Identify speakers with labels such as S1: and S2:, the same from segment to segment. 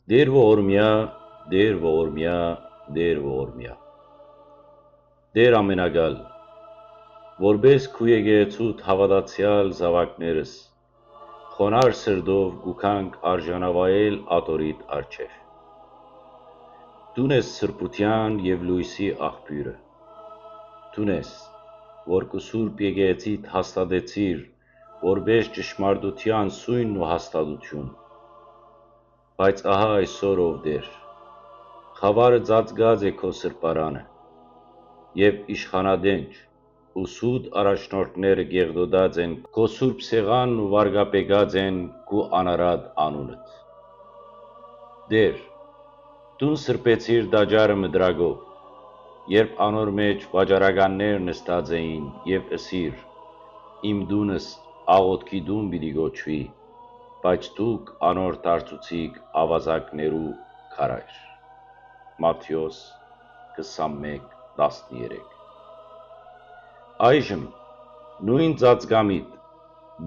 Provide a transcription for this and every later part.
S1: Դեր ողորմյա, դեր ողորմյա, դեր ողորմյա։ Դեր ամենագալ, որպես քու եկեղեցուդ հավատացյալ զավակներս, խոնար սրտով գուքանք արժանավայել ատորիդ առջև։ Դուն ես սրբության և լույսի աղբյուրը, դուն ես, որ կու սուրբ եկեղեցիդ հաստատեցիր, որպես ճշմարտության սույնն ու հաստատություն, բայց ահա այսօր ով Տեր, խավարը ծածկած է քո սրբարանը, և իշխանադենչ ու սուտ առաջնորդները գեղդոդած են քո սուրբ սեղանն ու վարգապեկած են քու անարատ անունդ։ Տեր, դուն սրբեցիր տաճարը մտրակով, երբ անոր մեջ վաճառականներ նստած էին և ըսիր. «Իմ տունս աղոթքի տուն պիտի կոչվի», բայց դուք անոր դարձուցիք ավազակներու քարայր։ Մատթեոս 21:13։ Այժմ նույն ծածկամիտ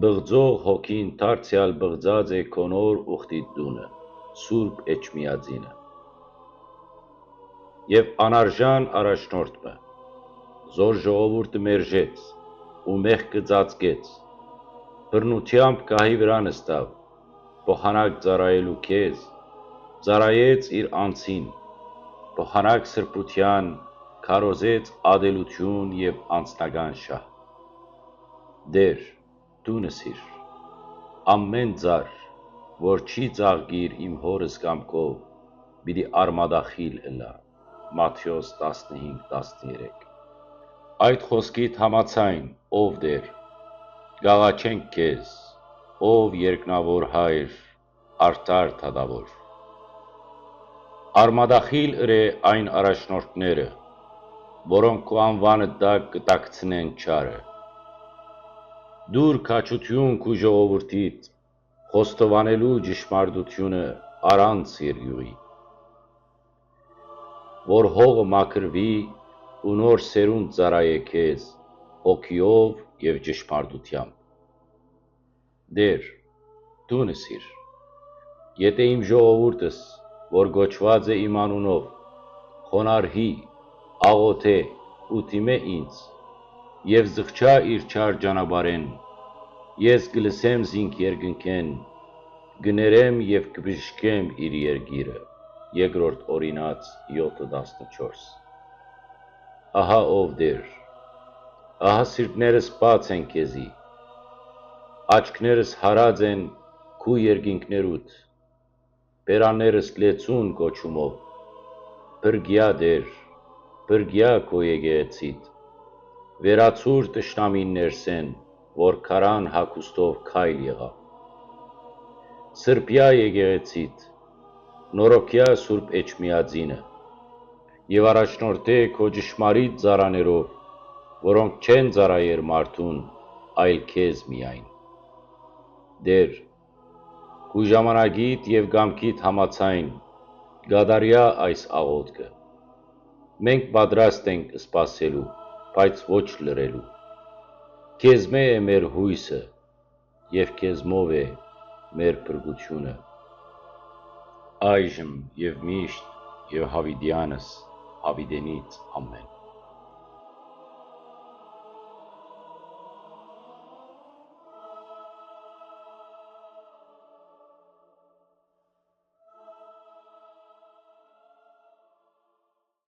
S1: բղծող հոգին դարձյալ բղծած է քո նոր ուխտիդ տունը, Սուրբ Էջմիածինը։ Եվ անարժան առաջնորդը, զոր ժողովուրդը մերժեց ու մեղքը ծածկեց, բռնությամբ գահի վրա նստավ, փոխանակ ծառայելու քեզ, ծառայեց իր անձին, փոխանակ սրբության, քարոզեց ատելություն և անձնական շահ։ Տեր, դու նսիր, ամեն ծառ, որ չի ծաղկիր իմ հորս կամքով, պիտի արմատախիլ ըլլա։ Մատթեոս 15:13։ Այդ խոսքիդ համաձայն, ով Տեր, կաղաչենք քեզ, ով երկնավոր Հայր, արդար դատավոր։ Արմատախիլ ըրե այն առաջնորդները, որոնք քո անվանդ տակ կտաքցնեն չարը։ Տուր քաջություն քու ժողովուրդիդ, խոստովանելու ճշմարտությունը առանց երկյուղի, որ հողը մաքրվի ու նոր սերունդ ծառայե քեզ հոգիով և ճշմարտությամբ։ Տեր, դու նսիր, եթե իմ ժողովուրդս, որ կոչված է իմ անունով, խոնարհի, աղոթե ու դիմե ինձ և զղջա իր չար ճանապարհեն, ես կլսեմ զինք երկնքեն, կներեմ և կբժշկեմ իր երկիրը։ Բ Օրինաց 7:14։ Ահա ով Տեր, ահա սիրտներս բաց են քեզի, աչքներս հարած են քու երկինքներուդ, բերաններս լեցուն կոչումով, փրկյա Տեր, փրկյա քո եկեղեցիդ, վերացուր թշնամիներսեն, որ քարան հագուստով քայլ եղավ։ Սրբյա եկեղեցիդ, նորոգյա Սուրբ Էջմիածինը, և առաջնորդե քո ճշմարիտ ծառաներով, որոնք չեն ծառայեր մարդուն, այլ քեզ միայն։ Տեր, քու ժամանակիդ և կամքիդ համաձայն, կատարյա այս աղոթքը։ Մենք պատրաստ ենք սպասելու, բայց ոչ լրելու։ Քեզմե է մեր հույսը, և քեզմով է մեր փրկությունը, այժմ և միշտ և հավիտյանս հավիտենից ամեն։